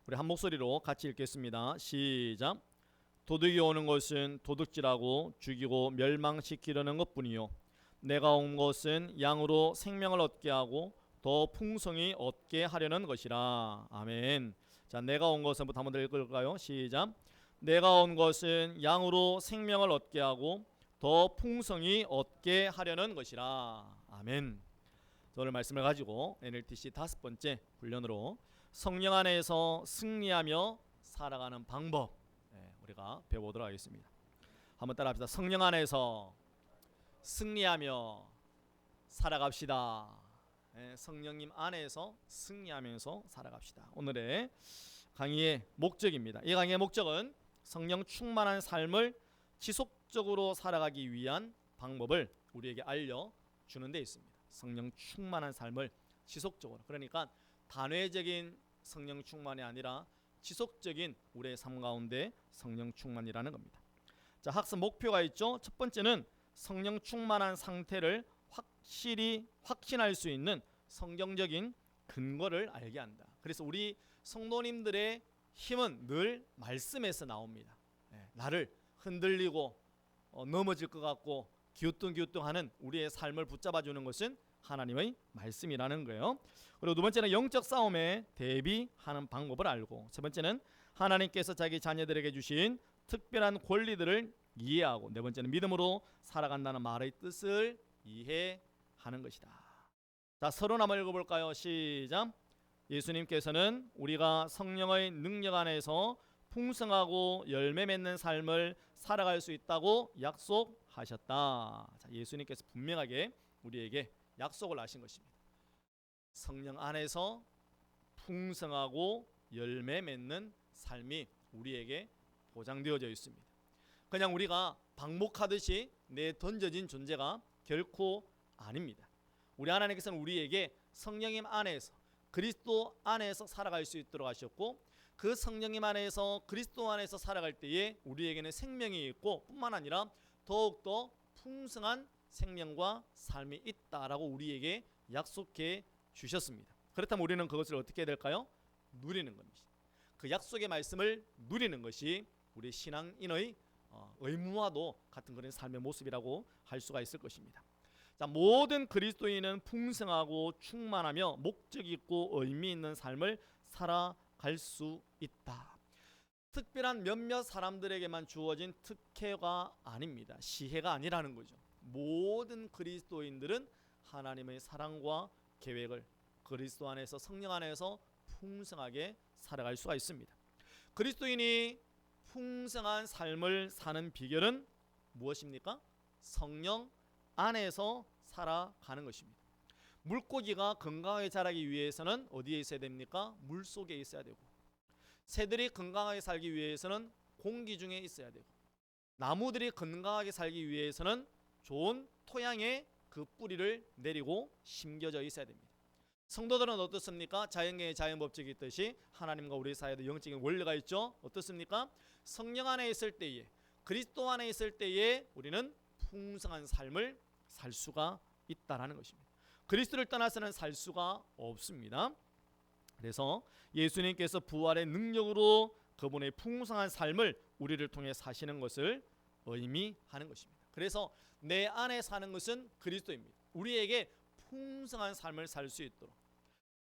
우리 한 목소리로 같이 읽겠습니다. 시작. 도둑이 오는 것은 도둑질하고 죽이고 멸망시키려는 것뿐이요 내가 온 것은 양으로 생명을 얻게 하고 더 풍성히 얻게 하려는 것이라. 아멘. 자, 내가 온 것은부터 한번 더 읽을까요? 시작. 내가 온 것은 양으로 생명을 얻게 하고 더 풍성히 얻게 하려는 것이라. 아멘. 오늘 말씀을 가지고 NLTC 5번째 훈련으로 성령 안에서 승리하며 살아가는 방법, 우리가 배워보도록 하겠습니다. 한번 따라합시다. 성령 안에서 승리하며 살아갑시다. 성령님 안에서 승리하면서 살아갑시다. 오늘의 강의의 목적입니다. 이 강의의 목적은 성령 충만한 삶을 지속적으로 살아가기 위한 방법을 우리에게 알려주는 데 있습니다. 성령 충만한 삶을 지속적으로, 그러니까 단회적인 성령 충만이 아니라 지속적인 우리의 삶 가운데 성령 충만이라는 겁니다. 자, 학습 목표가 있죠. 첫 번째는 성령 충만한 상태를 확실히 확신할 수 있는 성경적인 근거를 알게 한다. 그래서 우리 성도님들의 힘은 늘 말씀에서 나옵니다. 나를 흔들리고 넘어질 것 같고 기우뚱기우뚱하는 우리의 삶을 붙잡아주는 것은 하나님의 말씀이라는 거예요. 그리고 두 번째는 영적 싸움에 대비하는 방법을 알고, 세 번째는 하나님께서 자기 자녀들에게 주신 특별한 권리들을 이해하고, 네 번째는 믿음으로 살아간다는 말의 뜻을 이해하는 것이다. 자, 서론 한번 읽어볼까요? 시작. 예수님께서는 우리가 성령의 능력 안에서 풍성하고 열매 맺는 삶을 살아갈 수 있다고 약속하셨다. 자, 예수님께서 분명하게 우리에게 약속을 하신 것입니다. 성령 안에서 풍성하고 열매 맺는 삶이 우리에게 보장되어져 있습니다. 그냥 우리가 방목하듯이 내던져진 존재가 결코 아닙니다. 우리 하나님께서는 우리에게 성령님 안에서 그리스도 안에서 살아갈 수 있도록 하셨고, 그 성령님 안에서 그리스도 안에서 살아갈 때에 우리에게는 생명이 있고 뿐만 아니라 더욱더 풍성한 생명과 삶이 있다라고 우리에게 약속해 주셨습니다. 그렇다면 우리는 그것을 어떻게 해야 될까요? 누리는 겁니다. 그 약속의 말씀을 누리는 것이 우리 신앙인의 의무와도 같은 그런 삶의 모습이라고 할 수가 있을 것입니다. 자, 모든 그리스도인은 풍성하고 충만하며 목적 있고 의미 있는 삶을 살아갈 수 있다. 특별한 몇몇 사람들에게만 주어진 특혜가 아닙니다. 시혜가 아니라는 거죠. 모든 그리스도인들은 하나님의 사랑과 계획을 그리스도 안에서 성령 안에서 풍성하게 살아갈 수가 있습니다. 그리스도인이 풍성한 삶을 사는 비결은 무엇입니까? 성령 안에서 살아가는 것입니다. 물고기가 건강하게 자라기 위해서는 어디에 있어야 됩니까? 물 속에 있어야 되고, 새들이 건강하게 살기 위해서는 공기 중에 있어야 되고, 나무들이 건강하게 살기 위해서는 좋은 토양에 그 뿌리를 내리고 심겨져 있어야 됩니다. 성도들은 어떻습니까? 자연계의 자연법칙이 있듯이 하나님과 우리 사이에도 영적인 원리가 있죠. 어떻습니까? 성령 안에 있을 때에, 그리스도 안에 있을 때에 우리는 풍성한 삶을 살 수가 있다라는 것입니다. 그리스도를 떠나서는 살 수가 없습니다. 그래서 예수님께서 부활의 능력으로 그분의 풍성한 삶을 우리를 통해 사시는 것을 의미하는 것입니다. 그래서 내 안에 사는 것은 그리스도입니다. 우리에게 풍성한 삶을 살 수 있도록,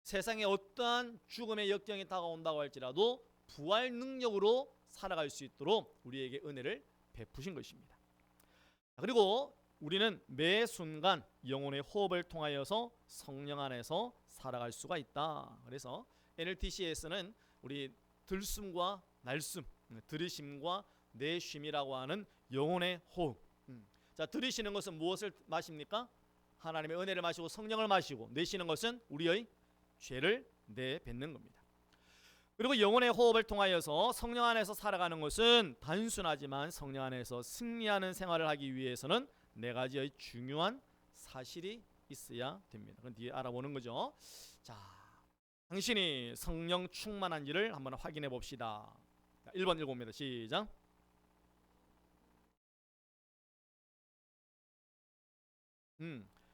세상에 어떠한 죽음의 역경이 다가온다고 할지라도 부활 능력으로 살아갈 수 있도록 우리에게 은혜를 베푸신 것입니다. 그리고 우리는 매 순간 영혼의 호흡을 통하여서 성령 안에서 살아갈 수가 있다. 그래서 NLTC에서는 우리 들숨과 날숨, 들이쉼과 내쉼이라고 하는 영혼의 호흡. 자, 들이쉬는 것은 무엇을 마십니까? 하나님의 은혜를 마시고 성령을 마시고, 내쉬는 것은 우리의 죄를 내뱉는 겁니다. 그리고 영혼의 호흡을 통하여서 성령 안에서 살아가는 것은 단순하지만 성령 안에서 승리하는 생활을 하기 위해서는 네 가지의 중요한 사실이 있어야 됩니다. 그건 뒤에 알아보는 거죠. 자, 당신이 성령 충만한지를 한번 확인해 봅시다. 1번 읽어봅니다. 시작.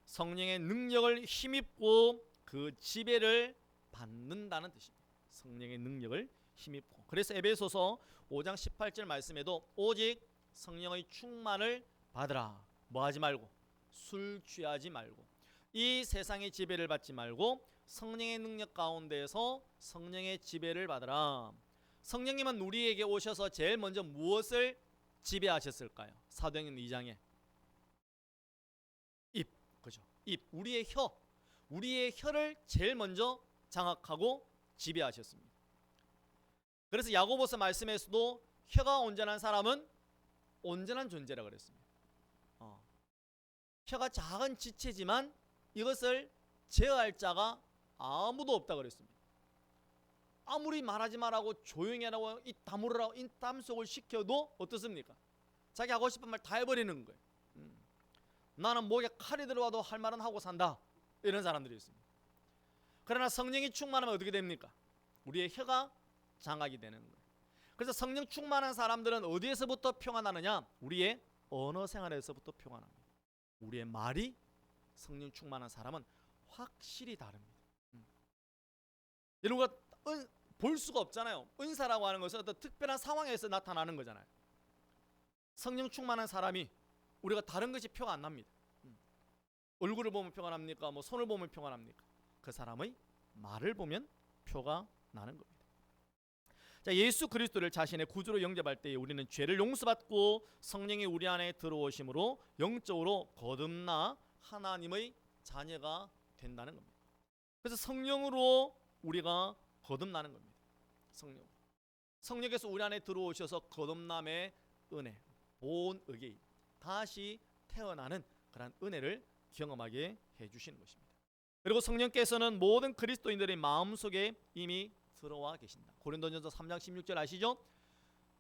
성령의 능력을 힘입고 그 지배를 받는다는 뜻입니다. 성령의 능력을 힘입고. 그래서 에베소서 5장 18절 말씀에도 오직 성령의 충만을 받으라. 뭐 하지 말고? 술 취하지 말고. 이 세상의 지배를 받지 말고 성령의 능력 가운데서 성령의 지배를 받으라. 성령님은 우리에게 오셔서 제일 먼저 무엇을 지배하셨을까요? 사도행전 2장에 입, 그죠? 입, 우리의 혀를 제일 먼저 장악하고 지배하셨습니다. 그래서 야고보서 말씀에서도 혀가 온전한 사람은 온전한 존재라 그랬습니다. 혀가 작은 지체지만 이것을 제어할 자가 아무도 없다 그랬습니다. 아무리 말하지 말라고 조용히 하라고 입 다물으라고 입담속을 시켜도 어떻습니까? 자기 하고 싶은 말 다 해버리는 거예요. 나는 목에 칼이 들어와도 할 말은 하고 산다, 이런 사람들이 있습니다. 그러나 성령이 충만하면 어떻게 됩니까? 우리의 혀가 장악이 되는 거예요. 그래서 성령 충만한 사람들은 어디에서부터 평안하느냐? 우리의 언어 생활에서부터 평안합니다. 우리의 말이 성령 충만한 사람은 확실히 다릅니다. 여러분가 볼 수가 없잖아요. 은사라고 하는 것은 어떤 특별한 상황에서 나타나는 거잖아요. 성령 충만한 사람이 우리가 다른 것이 표가 안 납니다. 얼굴을 보면 표가 납니까? 뭐 손을 보면 표가 납니까? 그 사람의 말을 보면 표가 나는 겁니다. 자, 예수 그리스도를 자신의 구주로 영접할 때에 우리는 죄를 용서받고 성령이 우리 안에 들어오심으로 영적으로 거듭나 하나님의 자녀가 된다는 겁니다. 그래서 성령으로 우리가 거듭나는 겁니다. 성령께서 우리 안에 들어오셔서 거듭남의 은혜, 본 의계, 다시 태어나는 그런 은혜를 경험하게 해주시는 것입니다. 그리고 성령께서는 모든 그리스도인들의 마음속에 이미 들어와 계신다. 고린도전서 3장 16절 아시죠?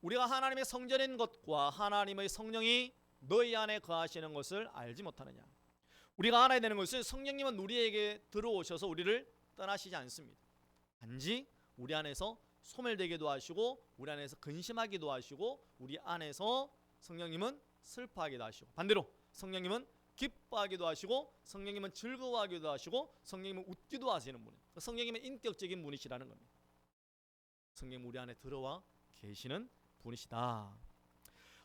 우리가 하나님의 성전인 것과 하나님의 성령이 너희 안에 거하시는 것을 알지 못하느냐. 우리가 알아야 되는 것은 성령님은 우리에게 들어오셔서 우리를 떠나시지 않습니다. 단지 우리 안에서 소멸되기도 하시고 우리 안에서 근심하기도 하시고 우리 안에서 성령님은 슬퍼하기도 하시고 반대로 성령님은 기뻐하기도 하시고 성령님은 즐거워하기도 하시고 성령님은 웃기도 하시는 분이에요. 성령님은 인격적인 분이시라는 겁니다. 성령님 우리 안에 들어와 계시는 분이시다.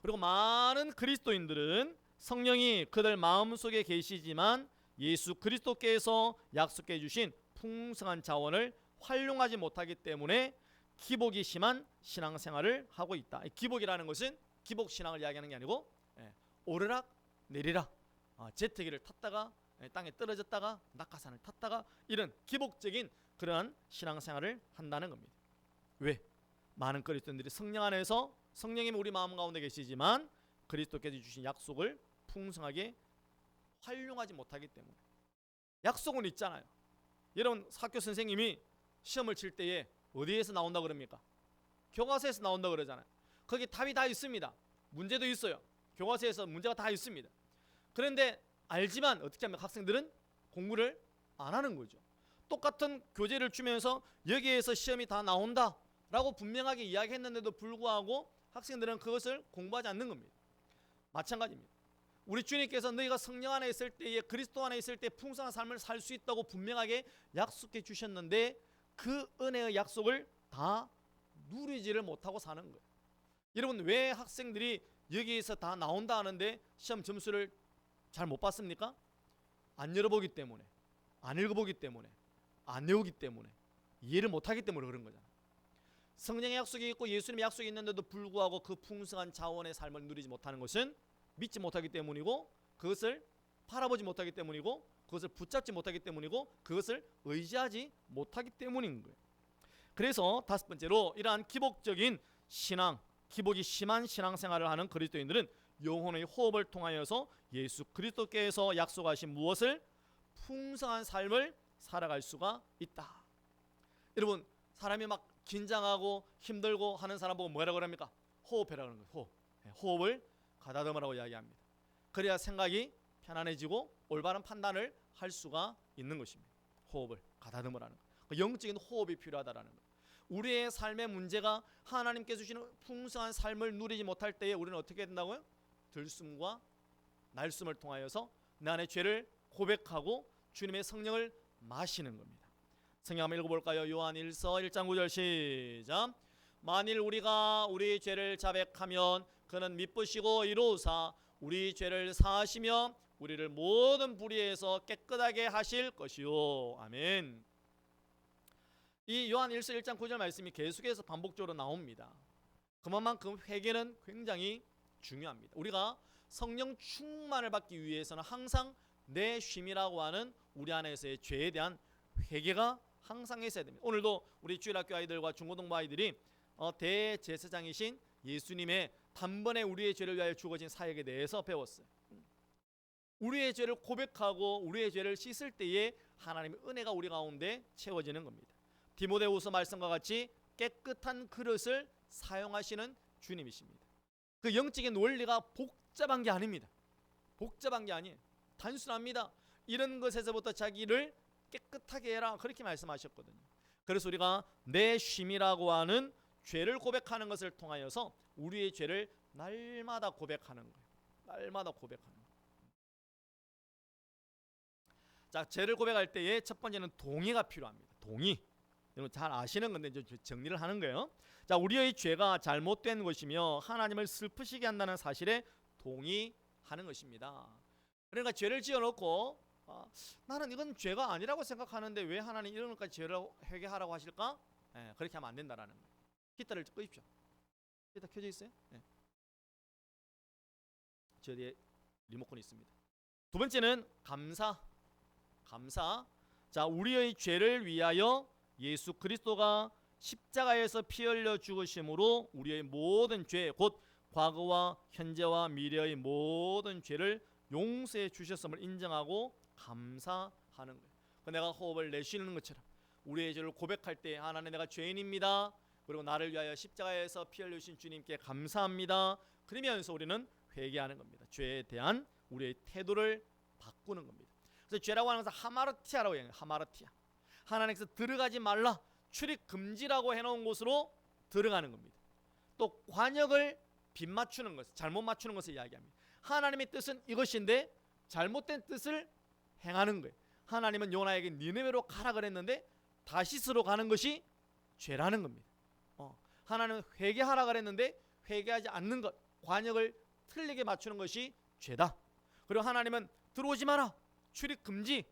그리고 많은 그리스도인들은 성령이 그들 마음속에 계시지만 예수 그리스도께서 약속해 주신 풍성한 자원을 활용하지 못하기 때문에 기복이 심한 신앙생활을 하고 있다. 기복이라는 것은 기복신앙을 이야기하는 게 아니고 오르락 내리락, 제트기를 탔다가 땅에 떨어졌다가 낙하산을 탔다가 이런 기복적인 그러한 신앙생활을 한다는 겁니다. 왜? 많은 그리스도인들이 성령 안에서 성령이 우리 마음 가운데 계시지만 그리스도께서 주신 약속을 풍성하게 활용하지 못하기 때문에. 약속은 있잖아요. 여러분 학교 선생님이 시험을 칠 때에 어디에서 나온다 그럽니까? 교과서에서 나온다 그러잖아요. 거기 답이 다 있습니다. 문제도 있어요. 교과서에서 문제가 다 있습니다. 그런데 알지만 어떻게 하면 학생들은 공부를 안 하는 거죠. 똑같은 교재를 주면서 여기에서 시험이 다 나온다 라고 분명하게 이야기했는데도 불구하고 학생들은 그것을 공부하지 않는 겁니다. 마찬가지입니다. 우리 주님께서 너희가 성령 안에 있을 때에 그리스도 안에 있을 때 풍성한 삶을 살 수 있다고 분명하게 약속해 주셨는데 그 은혜의 약속을 다 누리지를 못하고 사는 거예요. 여러분 왜 학생들이 여기에서 다 나온다 하는데 시험 점수를 잘 못 받습니까? 안 열어보기 때문에, 안 읽어보기 때문에, 안 외우기 때문에, 이해를 못하기 때문에 그런 거잖아요. 성령의 약속이 있고 예수님의 약속이 있는데도 불구하고 그 풍성한 자원의 삶을 누리지 못하는 것은 믿지 못하기 때문이고 그것을 바라보지 못하기 때문이고 그것을 붙잡지 못하기 때문이고 그것을 의지하지 못하기 때문인 거예요. 그래서 다섯 번째로 이러한 기복적인 신앙, 기복이 심한 신앙생활을 하는 그리스도인들은 영혼의 호흡을 통하여서 예수 그리스도께서 약속하신 무엇을? 풍성한 삶을 살아갈 수가 있다. 여러분 사람이 막 긴장하고 힘들고 하는 사람 보고 뭐라고 합니까? 호흡해라고 하는 거예요. 호흡을 가다듬으라고 이야기합니다. 그래야 생각이 편안해지고 올바른 판단을 할 수가 있는 것입니다. 호흡을 가다듬으라는 거. 영적인 호흡이 필요하다라는 거. 우리의 삶의 문제가 하나님께서 주시는 풍성한 삶을 누리지 못할 때에 우리는 어떻게 된다고요? 들숨과 날숨을 통하여서 내 안의 죄를 고백하고 주님의 성령을 마시는 겁니다. 성경 한번 읽어볼까요? 요한일서 1장 9절 시작. 만일 우리가 우리 죄를 자백하면 그는 미쁘시고 이로우사 우리 죄를 사하시며 우리를 모든 불의에서 깨끗하게 하실 것이요. 아멘. 이 요한일서 1장 9절 말씀이 계속해서 반복적으로 나옵니다. 그만큼 회개는 굉장히 중요합니다. 우리가 성령 충만을 받기 위해서는 항상 내 쉼이라고 하는 우리 안에서의 죄에 대한 회개가 항상 있어야 됩니다. 오늘도 우리 주일학교 아이들과 중고등부 아이들이 대제사장이신 예수님의 단번에 우리의 죄를 위하여 죽어진 사역에 대해서 배웠어요. 우리의 죄를 고백하고 우리의 죄를 씻을 때에 하나님의 은혜가 우리 가운데 채워지는 겁니다. 디모데후서 말씀과 같이 깨끗한 그릇을 사용하시는 주님이십니다. 그 영적인 원리가 복잡한 게 아닙니다. 복잡한 게 아니에요. 단순합니다. 이런 것에서부터 자기를 깨끗하게 해라, 그렇게 말씀하셨거든요. 그래서 우리가 내 쉼이라고 하는 죄를 고백하는 것을 통하여서 우리의 죄를 날마다 고백하는 거예요. 날마다 고백하는 거예요. 자, 죄를 고백할 때에 첫 번째는 동의가 필요합니다. 동의. 여러분 잘 아시는 건데 이제 정리를 하는 거예요. 자, 우리의 죄가 잘못된 것이며 하나님을 슬프시게 한다는 사실에 동의하는 것입니다. 그러니까 죄를 지어놓고 나는 이건 죄가 아니라고 생각하는데 왜 하나님 이런 것까지 죄를 회개하라고 하실까? 그렇게 하면 안 된다라는 거예요. 기타를 끄십시오. 기타 켜져 있어요? 저 뒤에 리모컨이 있습니다. 두 번째는 감사. 자, 우리의 죄를 위하여 예수 그리스도가 십자가에서 피 흘려 죽으심으로 우리의 모든 죄, 곧 과거와 현재와 미래의 모든 죄를 용서해 주셨음을 인정하고 감사하는 거예요. 내가 호흡을 내쉬는 것처럼 우리의 죄를 고백할 때 하나님, 내가 죄인입니다. 그리고 나를 위하여 십자가에서 피 흘리신 주님께 감사합니다. 그러면서 우리는 회개하는 겁니다. 죄에 대한 우리의 태도를 바꾸는 겁니다. 그래서 죄라고 하는 것은 하마르티아라고 해요. 하마르티아. 하나님께서 들어가지 말라, 출입 금지라고 해놓은 곳으로 들어가는 겁니다. 또 관역을 빗맞추는 것, 잘못 맞추는 것을 이야기합니다. 하나님의 뜻은 이것인데 잘못된 뜻을 행하는 거예요. 하나님은 요나에게 니느웨로 가라 그랬는데 다시스로 가는 것이 죄라는 겁니다. 하나님은 회개하라 그랬는데 회개하지 않는 것, 관역을 틀리게 맞추는 것이 죄다. 그리고 하나님은 들어오지 마라, 출입 금지,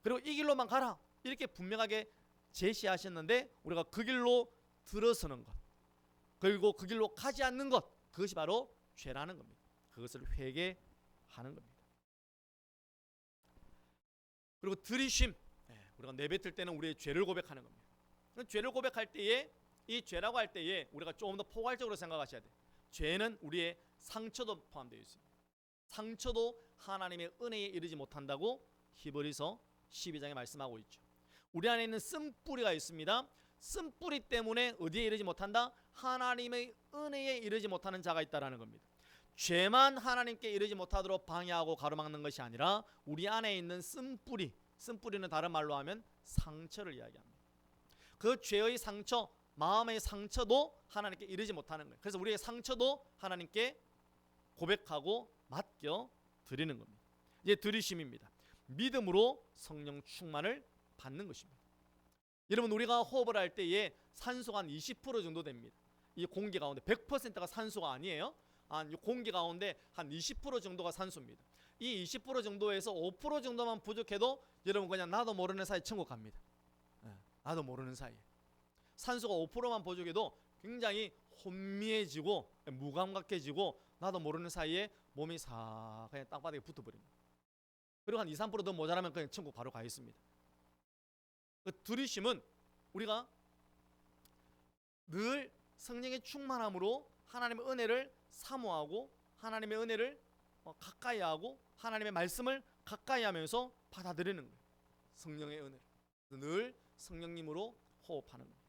그리고 이 길로만 가라, 이렇게 분명하게 제시하셨는데 우리가 그 길로 들어서는 것, 그리고 그 길로 가지 않는 것, 그것이 바로 죄라는 겁니다. 그것을 회개하는 겁니다. 그리고 들이쉼, 우리가 내뱉을 때는 우리의 죄를 고백하는 겁니다. 죄를 고백할 때에, 이 죄라고 할 때에 우리가 조금 더 포괄적으로 생각하셔야 돼요. 죄는 우리의 상처도 포함되어 있습니다. 상처도 하나님의 은혜에 이르지 못한다고 히브리서 12장에 말씀하고 있죠. 우리 안에 있는 쓴뿌리가 있습니다. 쓴뿌리 때문에 어디에 이르지 못한다? 하나님의 은혜에 이르지 못하는 자가 있다라는 겁니다. 죄만 하나님께 이르지 못하도록 방해하고 가로막는 것이 아니라 우리 안에 있는 쓴뿌리, 쓴뿌리는 다른 말로 하면 상처를 이야기합니다. 그 죄의 상처, 마음의 상처도 하나님께 이르지 못하는 거예요. 그래서 우리의 상처도 하나님께 고백하고 맡겨 드리는 겁니다. 이제 들이심입니다. 믿음으로 성령 충만을 받는 것입니다. 여러분, 우리가 호흡을 할 때에 산소가 한 20% 정도 됩니다. 이 공기 가운데 100%가 산소가 아니에요. 공기 가운데 한 20% 정도가 산소입니다. 이 20% 정도에서 5% 정도만 부족해도 여러분 그냥 나도 모르는 사이에 천국 갑니다. 나도 모르는 사이에 산소가 5%만 부족해도 굉장히 혼미해지고 무감각해지고 나도 모르는 사이에 몸이 싹 그냥 땅바닥에 붙어버립니다. 그리고 한 2, 3% 더 모자라면 그냥 천국 바로 가 있습니다. 그 들이심은 우리가 늘 성령의 충만함으로 하나님의 은혜를 사모하고 하나님의 은혜를 가까이 하고 하나님의 말씀을 가까이 하면서 받아들이는 거예요. 성령의 은혜를 늘 성령님으로 호흡하는 거예요.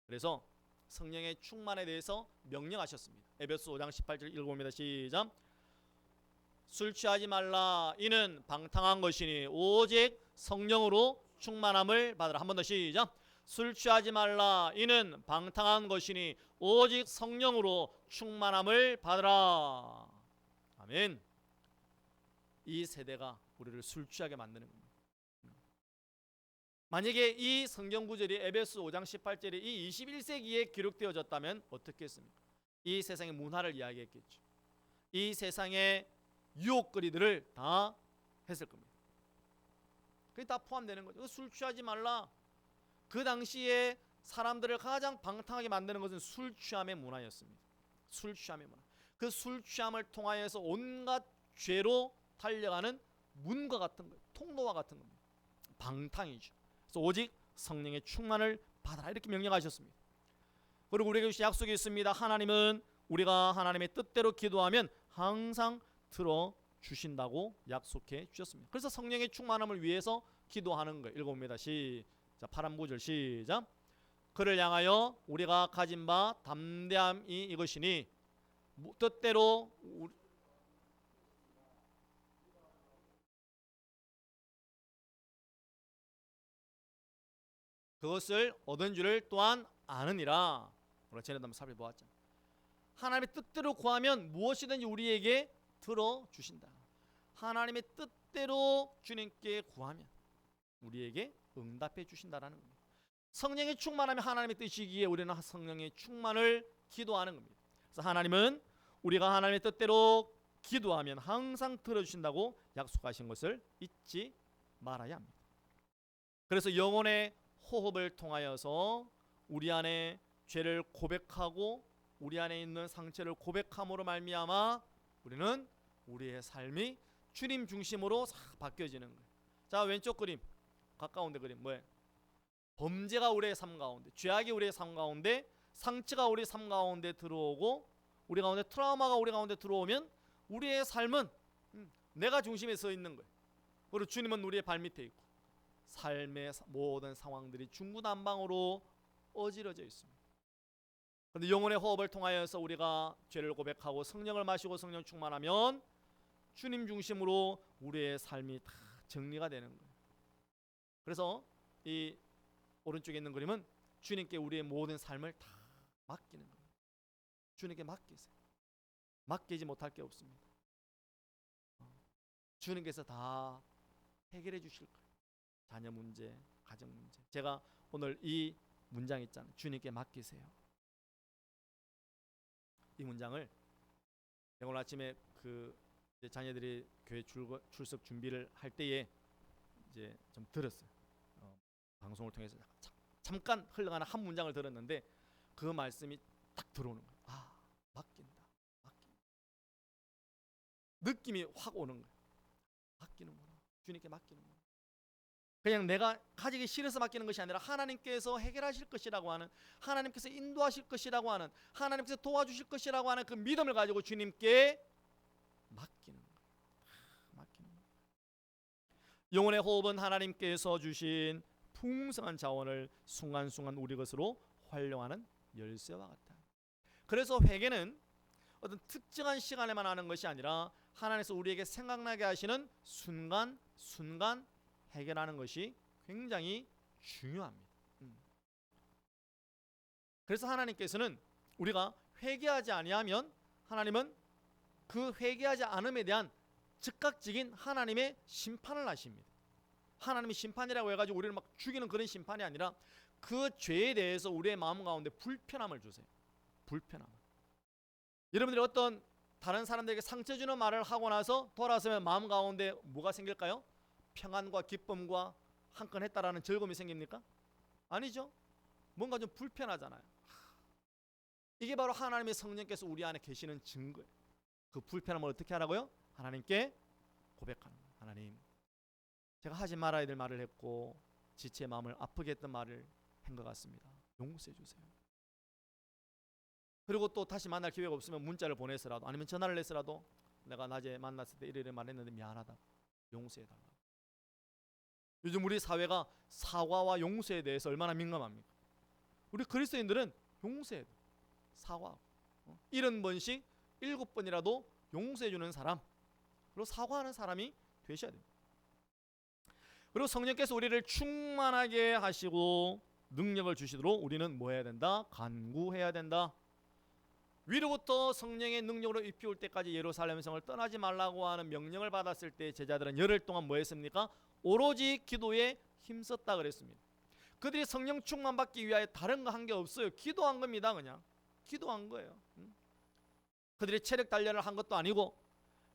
그래서 성령의 충만에 대해서 명령하셨습니다. 에베소 5장 18절 읽어봅니다. 시작. 술 취하지 말라, 이는 방탕한 것이니 오직 성령으로 충만함을 받으라. 한 번 더 시작. 술 취하지 말라, 이는 방탕한 것이니 오직 성령으로 충만함을 받으라. 아멘. 이 세대가 우리를 술 취하게 만드는 겁니다. 만약에 이 성경 구절이 에베소 5장 18절에 이 21세기에 기록되어졌다면 어떻게 했습니까? 이 세상의 문화를 이야기했겠죠. 이 세상의 유혹거리들을 다 했을 겁니다. 그게 다 포함되는 거죠. 술 취하지 말라. 그 당시에 사람들을 가장 방탕하게 만드는 것은 술 취함의 문화였습니다. 술 취함의 문화. 그 술 취함을 통하여서 온갖 죄로 달려가는 문과 같은 거예요. 통로와 같은 겁니다. 방탕이죠. 그래서 오직 성령의 충만을 받아라 이렇게 명령하셨습니다. 그리고 우리에게 주신 약속이 있습니다. 하나님은 우리가 하나님의 뜻대로 기도하면 항상 들어주신다고 약속해 주셨습니다. 그래서 성령의 충만함을 위해서 기도하는 거예요. 읽어봅니다. 시작. 8구절 시작. 그를 향하여 우리가 가진 바 담대함이 이것이니 뜻대로 그것을 얻은 줄을 또한 아느니라. 우리가 전에도 한번 살펴보았죠. 하나님의 뜻대로 구하면 무엇이든지 우리에게 들어주신다. 하나님의 뜻대로 주님께 구하면 우리에게 응답해 주신다라는 겁니다. 성령의 충만하면 하나님의 뜻이기에 우리는 성령의 충만을 기도하는 겁니다. 그래서 하나님은 우리가 하나님의 뜻대로 기도하면 항상 들어주신다고 약속하신 것을 잊지 말아야 합니다. 그래서 영혼의 호흡을 통하여서 우리 안에 죄를 고백하고 우리 안에 있는 상처를 고백함으로 말미암아 우리는 우리의 삶이 주님 중심으로 싹 바뀌어지는 거예요. 자, 왼쪽 그림, 가까운데 그림 뭐예요? 범죄가 우리의 삶 가운데, 죄악이 우리의 삶 가운데, 상처가 우리 삶 가운데 들어오고 우리 가운데 트라우마가 우리 가운데 들어오면 우리의 삶은 내가 중심에 서 있는 거예요. 그리고 주님은 우리의 발밑에 있고 삶의 모든 상황들이 중구난방으로 어지러져 있습니다. 그런데 영혼의 호흡을 통하여서 우리가 죄를 고백하고 성령을 마시고 성령 충만하면 주님 중심으로 우리의 삶이 다 정리가 되는 거예요. 그래서 이 오른쪽에 있는 그림은 주님께 우리의 모든 삶을 다 맡기는 거예요. 주님께 맡기세요. 맡기지 못할 게 없습니다. 주님께서 다 해결해 주실 거예요. 자녀 문제, 가정 문제. 제가 오늘 이 문장 있잖아요. 주님께 맡기세요. 이 문장을 오늘 아침에 그 자녀들이 교회 출석 준비를 할 때에 이제 좀 들었어요. 방송을 통해서 잠깐 흘러가는 한 문장을 들었는데 그 말씀이 딱 들어오는 거예요. 아, 맡긴다. 느낌이 확 오는 거예요. 맡기는구나. 주님께 맡기는구나. 그냥 내가 가지기 싫어서 맡기는 것이 아니라 하나님께서 해결하실 것이라고 하는, 하나님께서 인도하실 것이라고 하는, 하나님께서 도와주실 것이라고 하는 그 믿음을 가지고 주님께 맡기는 거예요. 맡기는 거예요. 영혼의 호흡은 하나님께서 주신 풍성한 자원을 순간순간 우리 것으로 활용하는 열쇠와 같다. 그래서 회개는 어떤 특정한 시간에만 하는 것이 아니라 하나님께서 우리에게 생각나게 하시는 순간 해결하는 것이 굉장히 중요합니다. 그래서 하나님께서는 우리가 회개하지 아니하면 하나님은 그 회개하지 않음에 대한 즉각적인 하나님의 심판을 하십니다. 하나님의 심판이라고 해가지고 우리를 막 죽이는 그런 심판이 아니라 그 죄에 대해서 우리의 마음 가운데 불편함을 주세요. 불편함. 여러분들이 어떤 다른 사람들에게 상처 주는 말을 하고 나서 돌아서면 마음 가운데 뭐가 생길까요? 평안과 기쁨과 한 건 했다라는 즐거움이 생깁니까? 아니죠. 뭔가 좀 불편하잖아요. 이게 바로 하나님의 성령께서 우리 안에 계시는 증거예요. 그 불편함을 어떻게 하라고요? 하나님께 고백하는 거예요. 하나님, 제가 하지 말아야 될 말을 했고 지체의 마음을 아프게 했던 말을 한 것 같습니다. 용서해 주세요. 그리고 또 다시 만날 기회가 없으면 문자를 보내서라도 아니면 전화를 해서라도 내가 낮에 만났을 때 이래 말했는데 미안하다. 용서해 달라. 요즘 우리 사회가 사과와 용서에 대해서 얼마나 민감합니까? 우리 그리스도인들은 용서해, 사과하고 70번씩 7번이라도 용서해 주는 사람, 그리고 사과하는 사람이 되셔야 됩니다. 그리고 성령께서 우리를 충만하게 하시고 능력을 주시도록 우리는 뭐 해야 된다? 간구해야 된다. 위로부터 성령의 능력으로 입혀올 때까지 예루살렘 성을 떠나지 말라고 하는 명령을 받았을 때 제자들은 열흘 동안 뭐 했습니까? 오로지 기도에 힘썼다 그랬습니다. 그들이 성령 충만 받기 위하여 다른 거 한 게 없어요. 기도한 겁니다. 그냥 기도한 거예요. 그들이 체력 단련을 한 것도 아니고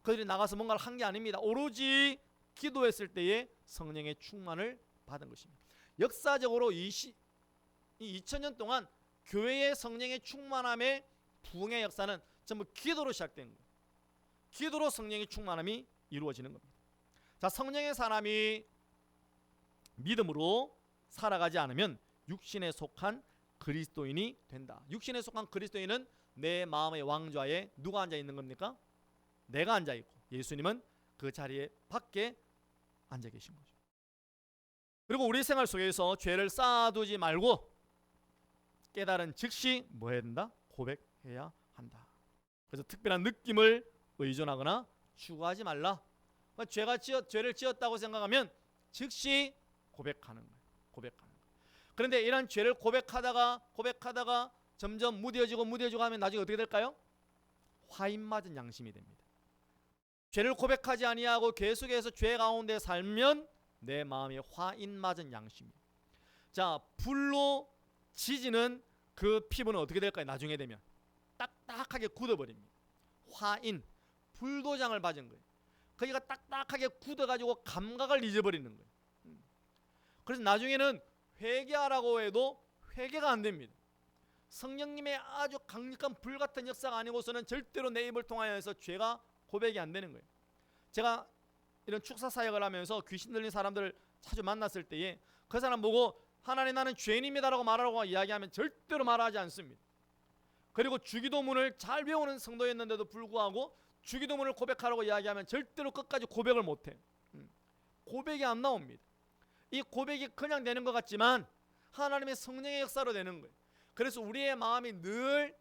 그들이 나가서 뭔가를 한 게 아닙니다. 오로지 기도했을 때에 성령의 충만을 받은 것입니다. 역사적으로 2000년 동안 교회의 성령의 충만함의 부흥의 역사는 전부 기도로 시작된 거예요. 기도로 성령의 충만함이 이루어지는 겁니다. 자, 성령의 사람이 믿음으로 살아가지 않으면 육신에 속한 그리스도인이 된다. 육신에 속한 그리스도인은 내 마음의 왕좌에 누가 앉아 있는 겁니까? 내가 앉아 있고 예수님은 그 자리에 밖에 앉아 계신 거죠. 그리고 우리 생활 속에서 죄를 쌓아두지 말고 깨달은 즉시 뭐 해야 된다? 고백해야 한다. 그래서 특별한 느낌을 의존하거나 추구하지 말라. 그러니까 죄를 지었다고 생각하면 즉시 고백하는 거예요. 고백하는 거예요. 그런데 이런 죄를 고백하다가 점점 무뎌지고 하면 나중에 어떻게 될까요? 화인 맞은 양심이 됩니다. 죄를 고백하지 아니하고 계속해서 죄 가운데 살면 내 마음이 화인 맞은 양심이에요. 자, 불로 지지는 그 피부는 어떻게 될까요? 나중에 되면 딱딱하게 굳어버립니다. 화인, 불도장을 맞은 거예요. 거기가 딱딱하게 굳어가지고 감각을 잊어버리는 거예요. 그래서 나중에는 회개하라고 해도 회개가 안 됩니다. 성령님의 아주 강력한 불같은 역사가 아니고서는 절대로 내 입을 통하여서 죄가 고백이 안 되는 거예요. 제가 이런 축사 사역을 하면서 귀신 들린 사람들을 자주 만났을 때에 그 사람 보고 하나님 나는 죄인입니다라고 말하라고 이야기하면 절대로 말하지 않습니다. 그리고 주기도문을 잘 배우는 성도였는데도 불구하고 주기도문을 고백하라고 이야기하면 절대로 끝까지 고백을 못해요. 고백이 안 나옵니다. 이 고백이 그냥 되는 것 같지만 하나님의 성령의 역사로 되는 거예요. 그래서 우리의 마음이 늘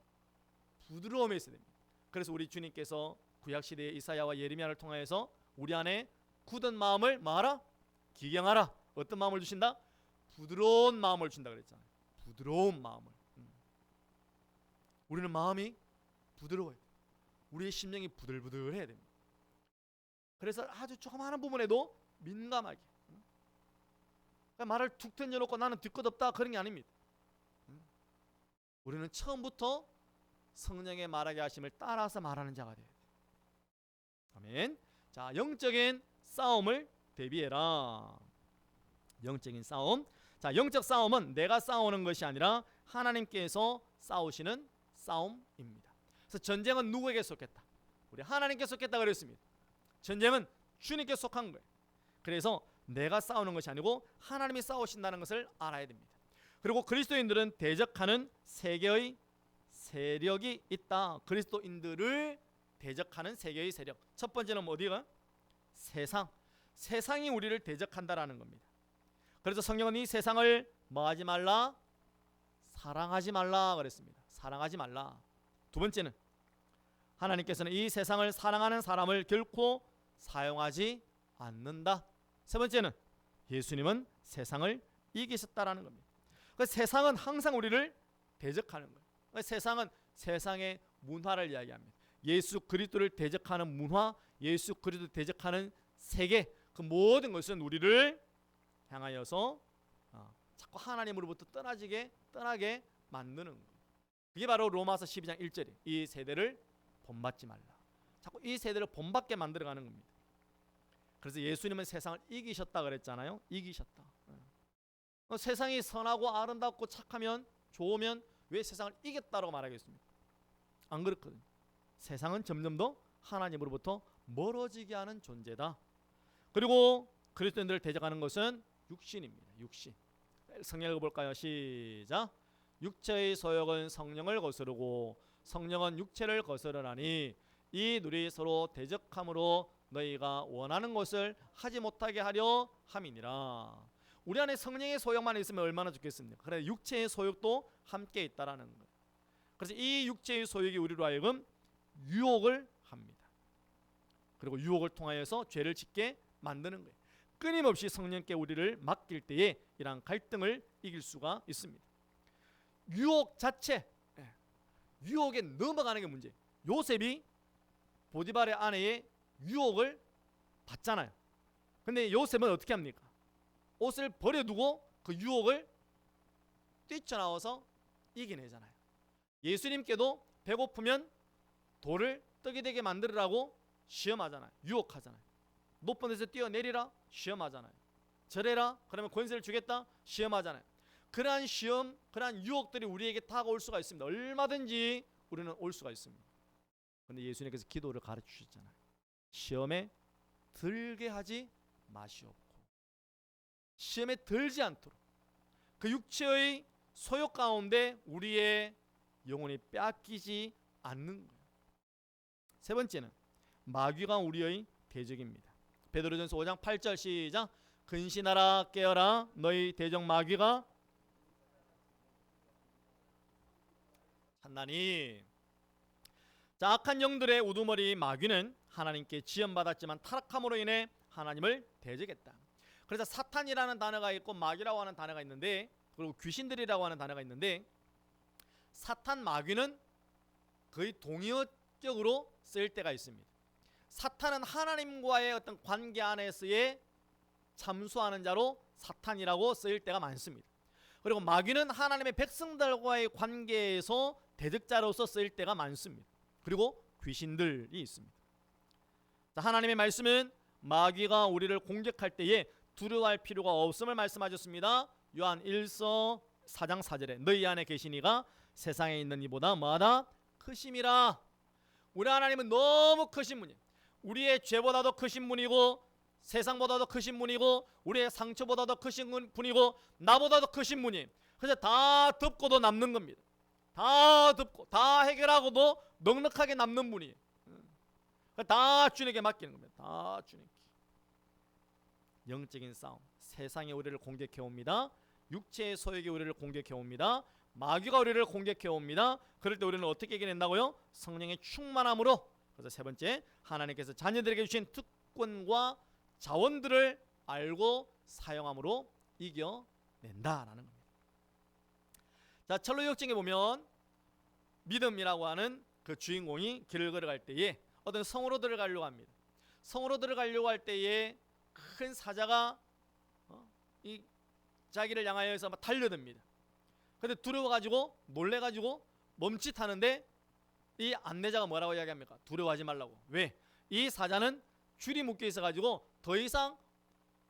부드러움에 있어야 됩니다. 그래서 우리 주님께서 구약시대의 이사야와 예레미야를 통하여서 우리 안에 굳은 마음을 뭐하라? 기경하라. 어떤 마음을 주신다? 부드러운 마음을 준다 그랬잖아요. 부드러운 마음을. 우리는 마음이 부드러워야 돼요. 우리의 심령이 부들부들해야 됩니다. 그래서 아주 조그마한 부분에도 민감하게 그러니까 말을 툭 던져놓고 나는 뒤끝없다 그런 게 아닙니다. 우리는 처음부터 성령의 말하게 하심을 따라서 말하는 자가 돼야 돼요. 아멘. 자, 영적인 싸움을 대비해라. 영적인 싸움. 자, 영적 싸움은 내가 싸우는 것이 아니라 하나님께서 싸우시는 싸움입니다. 그래서 전쟁은 누구에게 속했다? 우리 하나님께 속했다 그랬습니다. 전쟁은 주님께 속한 거예요. 그래서 내가 싸우는 것이 아니고 하나님이 싸우신다는 것을 알아야 됩니다. 그리고 그리스도인들은 대적하는 세 개의 세력이 있다. 그리스도인들을 대적하는 세 개의 세력. 첫 번째는 어디가? 세상이 우리를 대적한다라는 겁니다. 그래서 성경은 이 세상을 뭐하지 말라? 사랑하지 말라 그랬습니다. 사랑하지 말라. 두 번째는 하나님께서는 이 세상을 사랑하는 사람을 결코 사용하지 않는다. 세 번째는 예수님은 세상을 이기셨다라는 겁니다. 그 세상은 항상 우리를 대적하는 거예요. 그 세상은 세상의 문화를 이야기합니다. 예수 그리스도를 대적하는 문화, 예수 그리스도를 대적하는 세계, 그 모든 것은 우리를 향하여서 자꾸 하나님으로부터 떠나게 만드는 거예요. 그게 바로 로마서 12장 1절에 이 세대를 본받지 말라. 자꾸 이 세대를 본받게 만들어가는 겁니다. 그래서 예수님은 세상을 이기셨다 그랬잖아요. 이기셨다. 세상이 선하고 아름답고 착하면 좋으면 왜 세상을 이겼다고 말하겠습니까? 안 그렇거든요. 세상은 점점 더 하나님으로부터 멀어지게 하는 존재다. 그리고 그리스도인들을 대적하는 것은 육신입니다. 육신. 성경 읽어볼까요? 시작. 육체의 소욕은 성령을 거스르고 성령은 육체를 거스르나니 이 둘이 서로 대적함으로 너희가 원하는 것을 하지 못하게 하려 함이니라. 우리 안에 성령의 소욕만 있으면 얼마나 좋겠습니까? 그런데 육체의 소욕도 함께 있다라는 거예요. 그래서 이 육체의 소욕이 우리로 하여금 유혹을 합니다. 그리고 유혹을 통하여서 죄를 짓게 만드는 거예요. 끊임없이 성령께 우리를 맡길 때에 이러한 갈등을 이길 수가 있습니다. 유혹 자체, 유혹에 넘어가는 게 문제예요. 요셉이 보디발의 아내의 유혹을 받잖아요. 근데 요셉은 어떻게 합니까? 옷을 버려두고 그 유혹을 뛰쳐나와서 이겨내잖아요. 예수님께도 배고프면 돌을 떡이 되게 만들으라고 시험하잖아요. 유혹하잖아요. 높은 데서 뛰어내리라 시험하잖아요. 절해라 그러면 권세를 주겠다 시험하잖아요. 그러한 시험, 그러한 유혹들이 우리에게 다가올 수가 있습니다. 얼마든지 우리는 올 수가 있습니다. 그런데 예수님께서 기도를 가르치셨잖아요. 시험에 들게 하지 마시옵고, 시험에 들지 않도록 그 육체의 소욕 가운데 우리의 영혼이 빼앗기지 않는 거예요. 세 번째는 마귀가 우리의 대적입니다. 베드로전서 5장 8절 시작. 근신하라 깨어라 너희 대적 마귀가 찾나니. 자, 악한 영들의 우두머리 마귀는 하나님께 지원받았지만 타락함으로 인해 하나님을 대적했다. 그래서 사탄이라는 단어가 있고 마귀라고 하는 단어가 있는데, 그리고 귀신들이라고 하는 단어가 있는데, 사탄 마귀는 거의 동의어적으로 쓰일 때가 있습니다. 사탄은 하나님과의 어떤 관계 안에서의 참수하는 자로 사탄이라고 쓰일 때가 많습니다. 그리고 마귀는 하나님의 백성들과의 관계에서 대적자로서 쓰일 때가 많습니다. 그리고 귀신들이 있습니다. 하나님의 말씀은 마귀가 우리를 공격할 때에 두려워할 필요가 없음을 말씀하셨습니다. 요한 1서 4장 4절에 너희 안에 계시니가 세상에 있는 이보다 뭐하다? 크심이라. 우리 하나님은 너무 크신 분이에요. 우리의 죄보다도 크신 분이고, 세상보다도 크신 분이고, 우리의 상처보다도 크신 분이고, 나보다도 크신 분이에요. 그래서 다 덮고도 남는 겁니다. 다 덮고 다 해결하고도 넉넉하게 남는 분이에요. 다 주님께 맡기는 겁니다. 다 주님께. 영적인 싸움, 세상이 우리를 공격해 옵니다. 육체의 소욕이 우리를 공격해 옵니다. 마귀가 우리를 공격해 옵니다. 그럴 때 우리는 어떻게 이겨낸다고요? 성령의 충만함으로. 그래서 세 번째, 하나님께서 자녀들에게 주신 특권과 자원들을 알고 사용함으로 이겨낸다라는 겁니다. 자, 철로역정에 보면 믿음이라고 하는 그 주인공이 길을 걸어갈 때에 어떤 성으로 들어가려고 합니다. 성으로 들어가려고 할 때에 큰 사자가 이 자기를 향하여서 막 달려듭니다. 근데 두려워가지고 놀래가지고 멈칫하는데 이 안내자가 뭐라고 이야기합니까? 두려워하지 말라고. 왜? 이 사자는 줄이 묶여 있어가지고 더 이상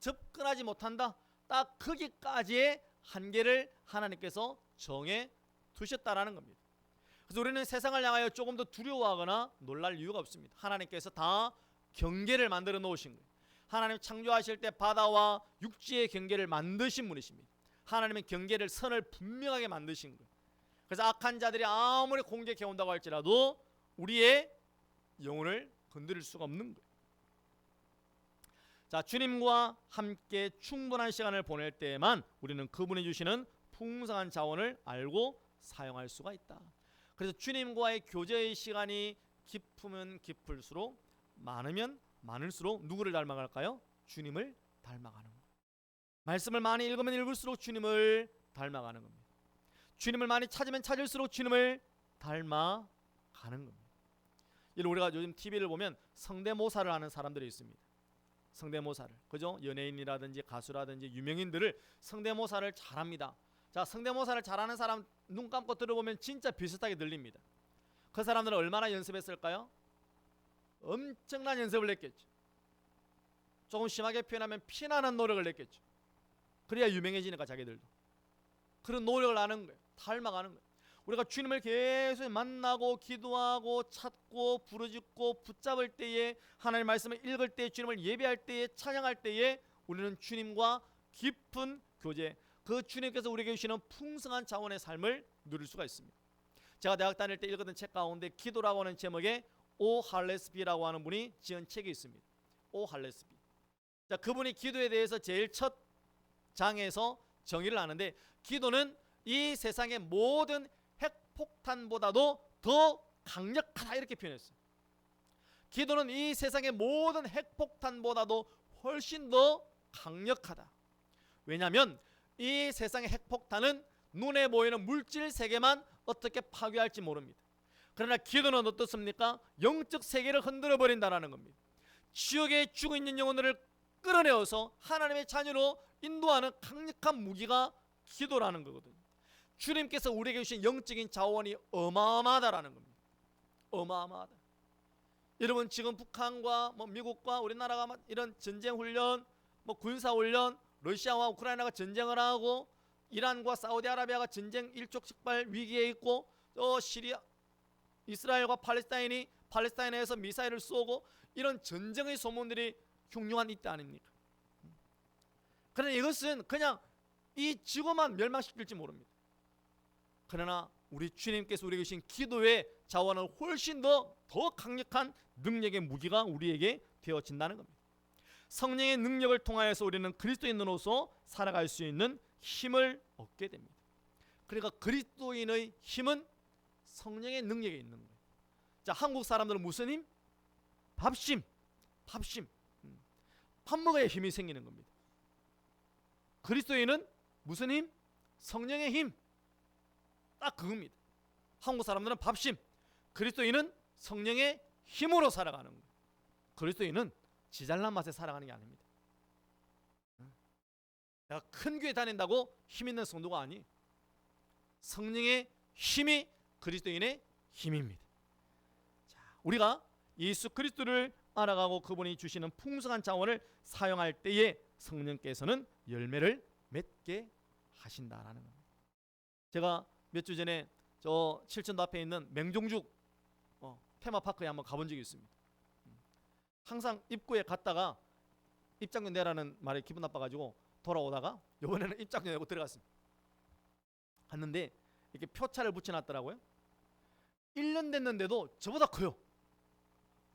접근하지 못한다. 딱 거기까지의 한계를 하나님께서 정해 두셨다라는 겁니다. 그래서 우리는 세상을 향하여 조금 더 두려워하거나 놀랄 이유가 없습니다. 하나님께서 다 경계를 만들어 놓으신 거예요. 하나님 창조하실 때 바다와 육지의 경계를 만드신 분이십니다. 하나님의 경계를, 선을 분명하게 만드신 거예요. 그래서 악한 자들이 아무리 공격해 온다고 할지라도 우리의 영혼을 건드릴 수가 없는 거예요. 자, 주님과 함께 충분한 시간을 보낼 때에만 우리는 그분이 주시는 풍성한 자원을 알고 사용할 수가 있다. 그래서 주님과의 교제의 시간이 깊으면 깊을수록, 많으면 많을수록 누구를 닮아갈까요? 주님을 닮아가는 거예요. 말씀을 많이 읽으면 읽을수록 주님을 닮아가는 겁니다. 주님을 많이 찾으면 찾을수록 주님을 닮아가는 겁니다. 우리가 요즘 TV를 보면 성대모사를 하는 사람들이 있습니다. 성대모사를, 그죠? 연예인이라든지 가수라든지 유명인들을 성대모사를 잘합니다. 자, 성대모사를 잘하는 사람 눈 감고 들어보면 진짜 비슷하게 들립니다. 그 사람들은 얼마나 연습했을까요? 엄청난 연습을 했겠죠. 조금 심하게 표현하면 피나는 노력을 냈겠죠. 그래야 유명해지니까 자기들도. 그런 노력을 하는 거예요. 닮아가는 거예요. 우리가 주님을 계속 만나고 기도하고 찾고 부르짖고 붙잡을 때에, 하나님의 말씀을 읽을 때, 주님을 예배할 때에, 찬양할 때에 우리는 주님과 깊은 교제, 그 주님께서 우리에게 주시는 풍성한 자원의 삶을 누릴 수가 있습니다. 제가 대학 다닐 때 읽었던 책 가운데 기도라고 하는 제목의 오 할레스비라고 하는 분이 지은 책이 있습니다. 오 할레스비. 자, 그분이 기도에 대해서 제일 첫 장에서 정의를 하는데, 기도는 이 세상의 모든 핵폭탄보다도 더 강력하다 이렇게 표현했어요. 기도는 이 세상의 모든 핵폭탄보다도 훨씬 더 강력하다. 왜냐하면 이 세상의 핵폭탄은 눈에 보이는 물질 세계만 어떻게 파괴할지 모릅니다. 그러나 기도는 어떻습니까? 영적 세계를 흔들어 버린다라는 겁니다. 지옥에 죽어 있는 영혼들을 끌어내어서 하나님의 자녀로 인도하는 강력한 무기가 기도라는 거거든요. 주님께서 우리에게 주신 영적인 자원이 어마어마하다라는 겁니다. 어마어마하다. 여러분 지금 북한과 미국과 우리나라가 이런 전쟁 훈련, 군사 훈련, 러시아와 우크라이나가 전쟁을 하고 이란과 사우디아라비아가 전쟁 일촉즉발 위기에 있고 또 시리아, 이스라엘과 팔레스타인에서 미사일을 쏘고 이런 전쟁의 소문들이 흉흉한 이때 아닙니까? 그러나 이것은 그냥 이 지구만 멸망시킬지 모릅니다. 그러나 우리 주님께서 우리에게 주신 기도의 자원은 훨씬 더 강력한 능력의 무기가 우리에게 되어진다는 겁니다. 성령의 능력을 통하여서 우리는 그리스도인으로서 살아갈 수 있는 힘을 얻게 됩니다. 그러니까 그리스도인의 힘은 성령의 능력에 있는 거예요. 자, 한국 사람들은 무슨 힘? 밥심. 밥 먹어야 힘이 생기는 겁니다. 그리스도인은 무슨 힘? 성령의 힘. 딱 그겁니다. 한국 사람들은 밥심, 그리스도인은 성령의 힘으로 살아가는 거예요. 그리스도인은 지잘난 맛에 살아가는 게 아닙니다. 내가 큰 교회 다닌다고 힘 있는 성도가 아니에요. 성령의 힘이 그리스도인의 힘입니다. 자, 우리가 예수 그리스도를 알아가고 그분이 주시는 풍성한 자원을 사용할 때에 성령께서는 열매를 맺게 하신다라는 겁니다. 제가 몇 주 전에 저 칠천도 앞에 있는 맹종죽 테마파크에 한번 가본 적이 있습니다. 항상 입구에 갔다가 입장료 내라는 말에 기분 나빠가지고 돌아오다가 이번에는 입장료 내고 들어갔습니다. 갔는데 이렇게 표차를 붙여놨더라고요. 1년 됐는데도 저보다 커요.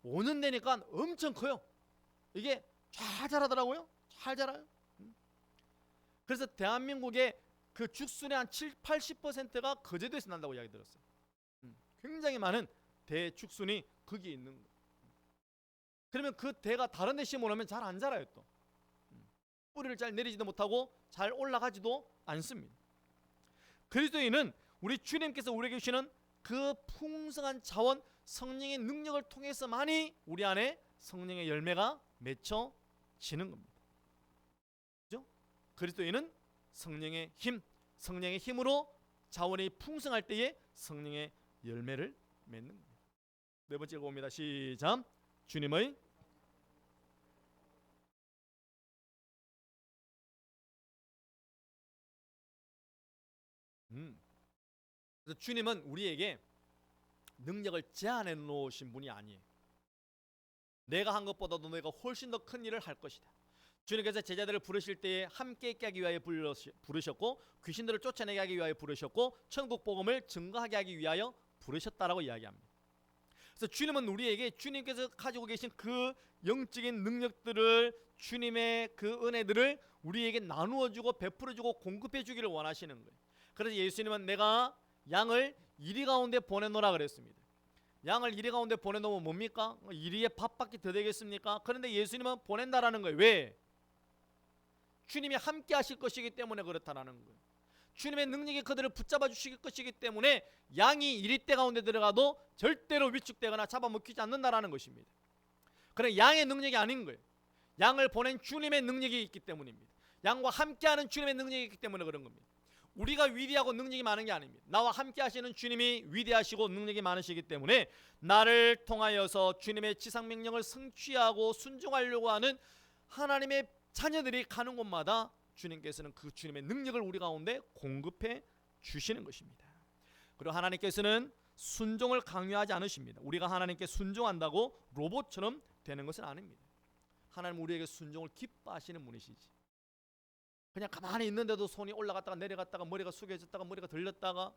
5년 되니까 엄청 커요. 이게 잘 자라더라고요. 잘 자라요. 그래서 대한민국의 그 죽순의 한 70-80%가 거제도에서 난다고 이야기 들었어요. 굉장히 많은 대죽순이 거기에 있는 거예요. 그러면 그 대가 다른 데 심어놓으면 잘 안 자라요. 또 뿌리를 잘 내리지도 못하고 잘 올라가지도 않습니다. 그리스도인은 우리 주님께서 우리에게 주시는 그 풍성한 자원 성령의 능력을 통해서만이 우리 안에 성령의 열매가 맺혀지는 겁니다. 그렇죠? 그리스도인은 성령의 힘으로 자원이 풍성할 때에 성령의 열매를 맺는 겁니다. 네 번째 읽어봅니다. 시작. 주님의 그래서 주님은 우리에게 능력을 제한해 놓으신 분이 아니에요. 내가 한 것보다도 너희가 훨씬 더 큰 일을 할 것이다. 주님께서 제자들을 부르실 때에 함께 있게 하기 위하여 부르셨고 귀신들을 쫓아내게 하기 위하여 부르셨고 천국 복음을 증거하게 하기 위하여 부르셨다라고 이야기합니다. 그래서 주님은 우리에게 주님께서 가지고 계신 그 영적인 능력들을 주님의 그 은혜들을 우리에게 나누어주고 베풀어주고 공급해주기를 원하시는 거예요. 그래서 예수님은 내가 양을 이리 가운데 보내놓으라 그랬습니다. 양을 이리 가운데 보내놓으면 뭡니까? 이리에 밥밖에 더 되겠습니까? 그런데 예수님은 보낸다라는 거예요. 왜? 주님이 함께 하실 것이기 때문에 그렇다라는 거예요. 주님의 능력이 그들을 붙잡아 주실 것이기 때문에 양이 이리대 가운데 들어가도 절대로 위축되거나 잡아먹히지 않는다라는 것입니다. 그래 양의 능력이 아닌 거예요. 양을 보낸 주님의 능력이 있기 때문입니다. 양과 함께하는 주님의 능력이 있기 때문에 그런 겁니다. 우리가 위대하고 능력이 많은 게 아닙니다. 나와 함께 하시는 주님이 위대하시고 능력이 많으시기 때문에 나를 통하여서 주님의 지상명령을 성취하고 순종하려고 하는 하나님의 자녀들이 가는 곳마다 주님께서는 그 주님의 능력을 우리 가운데 공급해 주시는 것입니다. 그리고 하나님께서는 순종을 강요하지 않으십니다. 우리가 하나님께 순종한다고 로봇처럼 되는 것은 아닙니다. 하나님은 우리에게 순종을 기뻐하시는 분이시지. 그냥 가만히 있는데도 손이 올라갔다가 내려갔다가 머리가 숙여졌다가 머리가 들렸다가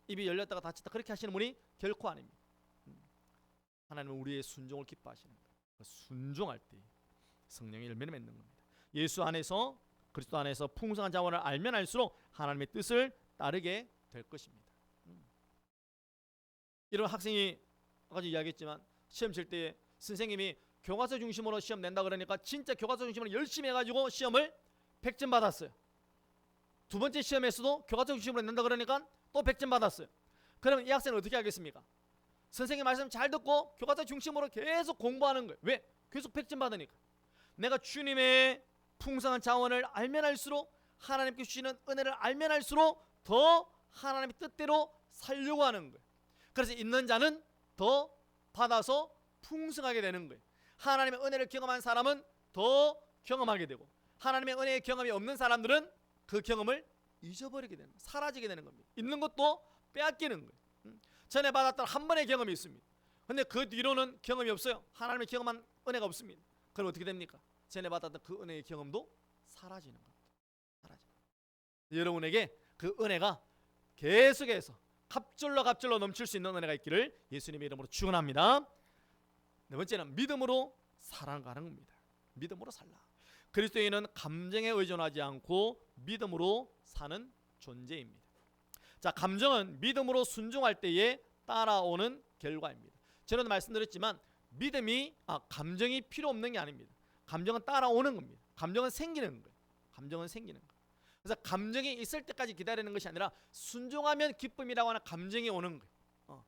입이 열렸다가 닫혔다 그렇게 하시는 분이 결코 아닙니다. 하나님은 우리의 순종을 기뻐하시는 거예요. 순종할 때 성령의 열매를 맺는 겁니다. 예수 안에서 그리스도 안에서 풍성한 자원을 알면 알수록 하나님의 뜻을 따르게 될 것입니다. 이런 학생이 아까 이야기했지만 시험 칠 때 선생님이 교과서 중심으로 시험 낸다 그러니까 진짜 교과서 중심으로 열심히 해가지고 시험을 100점 받았어요. 두 번째 시험에서도 교과서 중심으로 낸다 그러니까 또 100점 받았어요. 그러면 이 학생은 어떻게 하겠습니까? 선생님 말씀 잘 듣고 교과서 중심으로 계속 공부하는 거예요. 왜? 계속 100점 받으니까. 내가 주님의 풍성한 자원을 알면 알수록, 하나님께 주시는 은혜를 알면 알수록 더 하나님의 뜻대로 살려고 하는 거예요. 그래서 있는 자는 더 받아서 풍성하게 되는 거예요. 하나님의 은혜를 경험한 사람은 더 경험하게 되고, 하나님의 은혜의 경험이 없는 사람들은 그 경험을 잊어버리게 되는 거예요. 사라지게 되는 겁니다. 있는 것도 빼앗기는 거예요. 전에 받았던 한 번의 경험이 있습니다. 근데 그 뒤로는 경험이 없어요. 하나님의 경험한 은혜가 없습니다. 그럼 어떻게 됩니까? 전에 받았던 그 은혜의 경험도 사라지는 겁니다. 사라지는 겁니다. 여러분에게 그 은혜가 계속해서 갑절로 넘칠 수 있는 은혜가 있기를 예수님의 이름으로 축원합니다. 네 번째는 믿음으로 살아가는 겁니다. 믿음으로 살라. 그리스도인은 감정에 의존하지 않고 믿음으로 사는 존재입니다. 자, 감정은 믿음으로 순종할 때에 따라오는 결과입니다. 전에도 말씀드렸지만 감정이 필요 없는 게 아닙니다. 감정은 따라오는 겁니다. 감정은 생기는 거예요. 감정은 생기는 거예요. 그래서 감정이 있을 때까지 기다리는 것이 아니라 순종하면 기쁨이라고 하는 감정이 오는 거예요.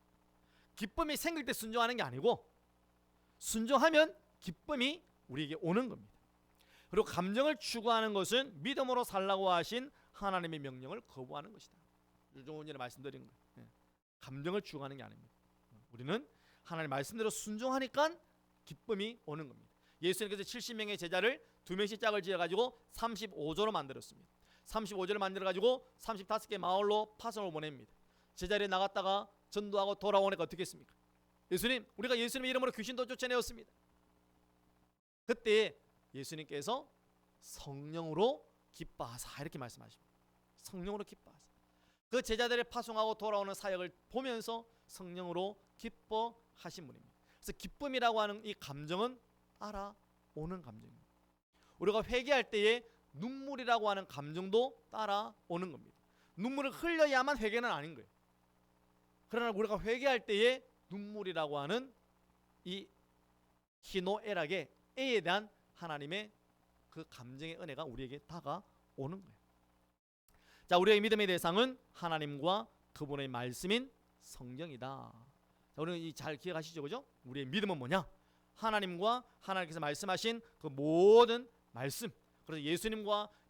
기쁨이 생길 때 순종하는 게 아니고 순종하면 기쁨이 우리에게 오는 겁니다. 그리고 감정을 추구하는 것은 믿음으로 살라고 하신 하나님의 명령을 거부하는 것이다. 조금 전에 말씀드린 거예요. 감정을 추구하는 게 아닙니다. 우리는 하나님 말씀대로 순종하니까 기쁨이 오는 겁니다. 예수님께서 70명의 제자를 2명씩 짝을 지어가지고 35조로 만들었습니다. 35조를 만들어가지고 35개 마을로 파송을 보냅니다. 제자리에 나갔다가 전도하고 돌아오니까 어떻게 했습니까? 우리가 예수님의 이름으로 귀신도 쫓아내었습니다. 그때 예수님께서 성령으로 기뻐하사 이렇게 말씀하십니다. 성령으로 기뻐하사. 그 제자들의 파송하고 돌아오는 사역을 보면서 성령으로 기뻐하신 분입니다. 그래서 기쁨이라고 하는 이 감정은 따라오는 감정입니다. 우리가 회개할 때에 눈물이라고 하는 감정도 따라오는 겁니다. 눈물을 흘려야만 회개는 아닌 거예요. 그러나 우리가 회개할 때에 눈물이라고 하는 이 희노애락의 애에 대한 하나님의 그 감정의 은혜가 우리에게 다가오는 거예요. 자, 우리의 믿음의 대상은 하나님과 그분의 말씀인 성경이다. 자, 우리는 잘 기억하시죠, 그죠? 우리의 믿음은 뭐냐? 하나님과 하나님께서 말씀하신 그 모든 말씀. 그래서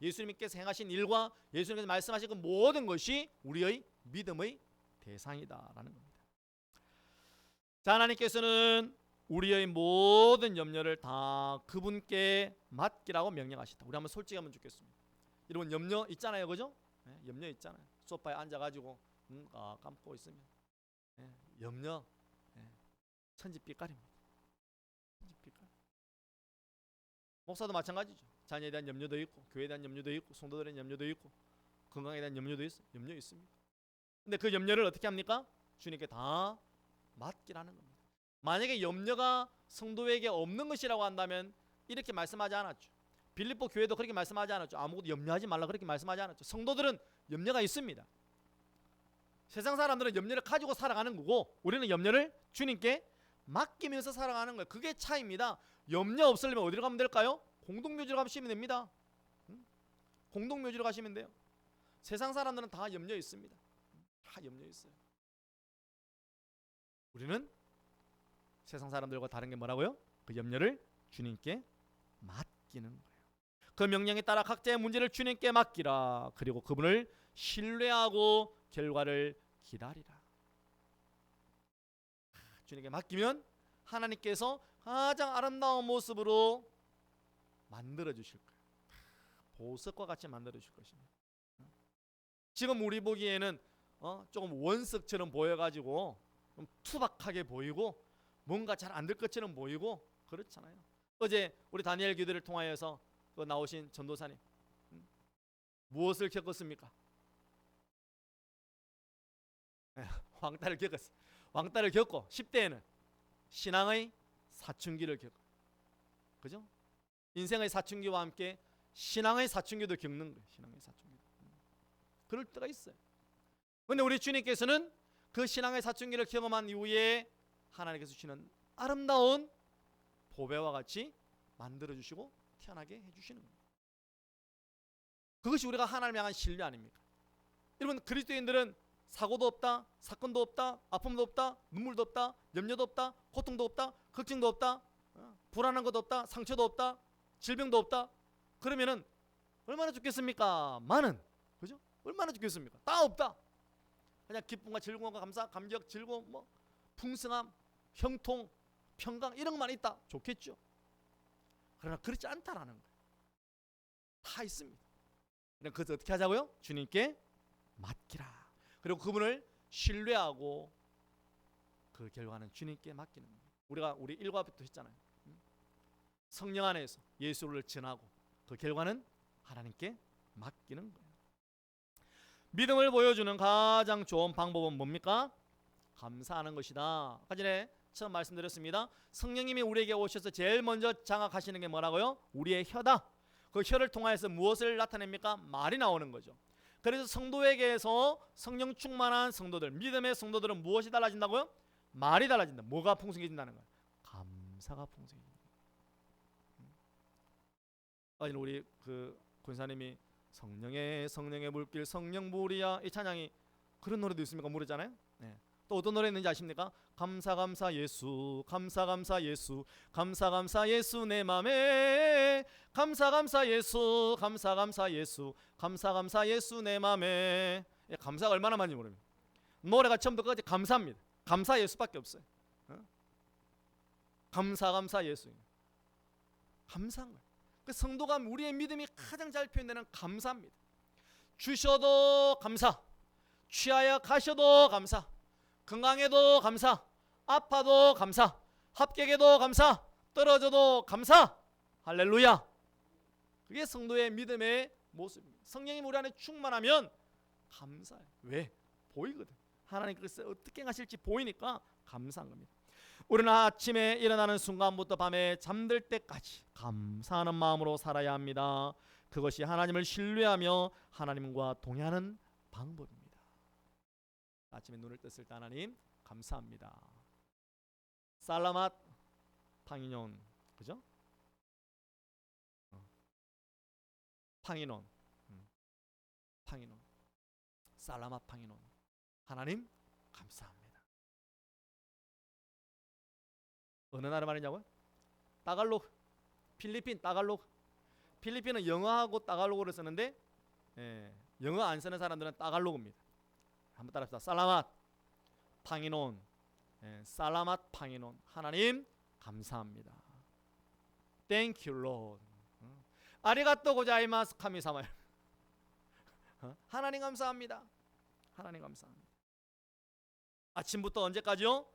예수님께서 행하신 일과 예수님께서 말씀하신 그 모든 것이 우리의 믿음의 대상이다라는 겁니다. 자, 하나님께서는 우리의 모든 염려를 다 그분께 맡기라고 명령하시다. 우리 한번 솔직히 하면 좋겠습니다. 여러분 염려 있잖아요, 그죠? 네, 염려 있잖아요. 소파에 앉아가지고 감고 있으면 염려 천지빛깔입니다. 천지빛깔. 목사도 마찬가지죠. 자녀에 대한 염려도 있고, 교회에 대한 염려도 있고, 성도들에 대한 염려도 있고, 건강에 대한 염려도 있어요. 염려 있습니다. 근데 그 염려를 어떻게 합니까? 주님께 다 맡기라는 겁니다. 만약에 염려가 성도에게 없는 것이라고 한다면 이렇게 말씀하지 않았죠. 빌립보 교회도 그렇게 말씀하지 않았죠. 아무것도 염려하지 말라 그렇게 말씀하지 않았죠. 성도들은 염려가 있습니다. 세상 사람들은 염려를 가지고 살아가는 거고 우리는 염려를 주님께 맡기면서 살아가는 거예요. 그게 차이입니다. 염려 없으려면 어디로 가면 될까요? 공동묘지로 가시면 됩니다. 공동묘지로 가시면 돼요. 세상 사람들은 다 염려 있습니다. 다 염려 있어요. 우리는 세상 사람들과 다른 게 뭐라고요? 그 염려를 주님께 맡기는 거예요. 그 명령에 따라 각자의 문제를 주님께 맡기라. 그리고 그분을 신뢰하고 결과를 기다리라. 주님께 맡기면 하나님께서 가장 아름다운 모습으로 만들어 주실 거예요. 보석과 같이 만들어 주실 것입니다. 지금 우리 보기에는 조금 원석처럼 보여가지고 좀 투박하게 보이고 뭔가 잘 안 될 것처럼 보이고 그렇잖아요. 어제 우리 다니엘 기도를 통하여서 나오신 전도사님 무엇을 겪었습니까? 왕따를 겪었어요. 왕따를 겪고 10대에는 신앙의 사춘기를 겪고, 그죠? 인생의 사춘기와 함께 신앙의 사춘기도 겪는 거예요. 신앙의 사춘기. 그럴 때가 있어요. 그런데 우리 주님께서는 그 신앙의 사춘기를 경험한 이후에 하나님께서 주시는 아름다운 보배와 같이 만들어주시고 태어나게 해주시는 겁니다. 그것이 우리가 하나님을 향한 신뢰 아닙니까? 여러분, 그리스도인들은 사고도 없다, 사건도 없다, 아픔도 없다, 눈물도 없다, 염려도 없다, 고통도 없다, 걱정도 없다, 불안한 것도 없다, 상처도 없다, 질병도 없다. 그러면은 얼마나 좋겠습니까? 많은, 그죠? 얼마나 좋겠습니까? 다 없다. 그냥 기쁨과 즐거움과 감사, 감격, 즐거움, 뭐 풍성함, 형통, 평강 이런 것만 있다. 좋겠죠. 그러나 그렇지 않다라는 거예요. 다 있습니다. 그래서 어떻게 하자고요? 주님께 맡기라. 그리고 그분을 신뢰하고 그 결과는 주님께 맡기는 거예요. 우리가 우리 1과부터 했잖아요. 성령 안에서 예수를 전하고 그 결과는 하나님께 맡기는 거예요. 믿음을 보여주는 가장 좋은 방법은 뭡니까? 감사하는 것이다. 아까 전에 처음 말씀드렸습니다. 성령님이 우리에게 오셔서 제일 먼저 장악하시는 게 뭐라고요? 우리의 혀다. 그 혀를 통해서 무엇을 나타냅니까? 말이 나오는 거죠. 그래서 성도에게서 성령 충만한 성도들, 믿음의 성도들은 무엇이 달라진다고요? 말이 달라진다. 뭐가 풍성해진다는 거예요? 감사가 풍성해진다. 아니 우리 그 권사님이 성령의 물길 성령불이야 이 찬양이 그런 노래도 있습니까? 모르잖아요. 네. 또 어떤 노래 있는지 아십니까? 감사 감사 예수 감사 감사 예수 감사 감사 예수 내 맘에 감사 감사 예수 감사 감사 예수 감사 감사 예수 내 맘에. 감사가 얼마나 많은지 모릅니다. 노래가 처음부터 끝까지 감사입니다. 감사 예수밖에 없어요. 감사 감사 예수 감사한 거예요. 그 성도가 우리의 믿음이 가장 잘 표현되는 감사입니다. 주셔도 감사, 취하여 가셔도 감사, 건강해도 감사, 아파도 감사, 합격해도 감사, 떨어져도 감사. 할렐루야. 그게 성도의 믿음의 모습입니다. 성령이 우리 안에 충만하면 감사해요. 왜? 보이거든. 하나님께서 어떻게 하실지 보이니까 감사한 겁니다. 우리는 아침에 일어나는 순간부터 밤에 잠들 때까지 감사하는 마음으로 살아야 합니다. 그것이 하나님을 신뢰하며 하나님과 동행하는 방법입니다. 아침에 눈을 떴을 때 하나님 감사합니다. 살라맛 팡이논, 그죠? 팡이논, 팡이논, 살라맛 팡이논. 하나님 감사합니다. 어느 나라 말이냐고요? 따갈로그. 필리핀 따갈로그. 필리핀은 영어하고 따갈로그를 쓰는데 영어 안 쓰는 사람들은 따갈로그입니다. 한번 따라합시다. 살라맛 팡이논. 살라맛 팡이논. 하나님 감사합니다. Thank you Lord. 아리가또 고자이마스 카미사마. 하나님 감사합니다. 하나님 감사합니다. 아침부터 언제까지요?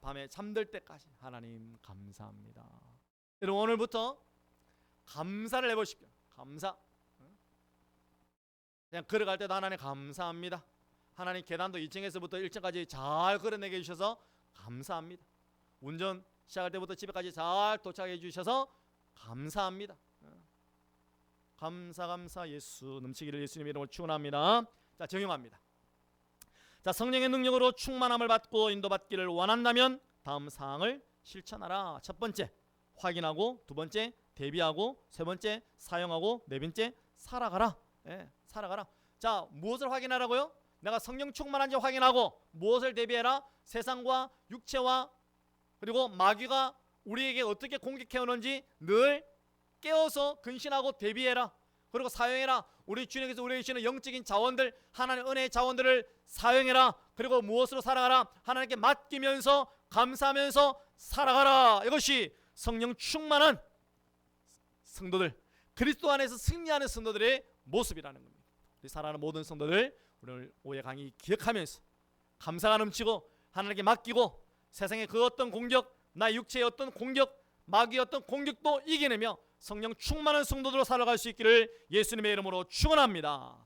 밤에 잠들 때까지 하나님 감사합니다. 여러분 오늘부터 감사를 해보십시오. 감사. 그냥 걸어갈 때도 하나님 감사합니다. 하나님 계단도 2층에서부터 1층까지 잘 걸어내게 해주셔서 감사합니다. 운전 시작할 때부터 집에까지 잘 도착해 주셔서 감사합니다. 감사 감사 예수 넘치기를 예수님의 이름으로 축원합니다. 자, 적용합니다. 자, 성령의 능력으로 충만함을 받고 인도받기를 원한다면 다음 사항을 실천하라. 첫 번째, 확인하고, 두 번째, 대비하고, 세 번째, 사용하고, 네 번째, 살아가라. 살아가라. 자, 무엇을 확인하라고요? 내가 성령 충만한지 확인하고, 무엇을 대비해라? 세상과 육체와 그리고 마귀가 우리에게 어떻게 공격해 오는지 늘 깨어서 근신하고 대비해라. 그리고 사용해라. 우리 주님께서 우리에게 주시는 영적인 자원들, 하나님의 은혜의 자원들을 사용해라. 그리고 무엇으로 살아가라? 하나님께 맡기면서 감사하면서 살아가라. 이것이 성령 충만한 성도들, 그리스도 안에서 승리하는 성도들의 모습이라는 겁니다. 우리 사랑하는 모든 성도들, 오늘 오해 강의 기억하면서 감사가 넘치고 하나님께 맡기고 세상의 그 어떤 공격, 나의 육체의 어떤 공격, 마귀의 어떤 공격도 이겨내며 성령 충만한 성도들로 살아갈 수 있기를 예수님의 이름으로 축원합니다.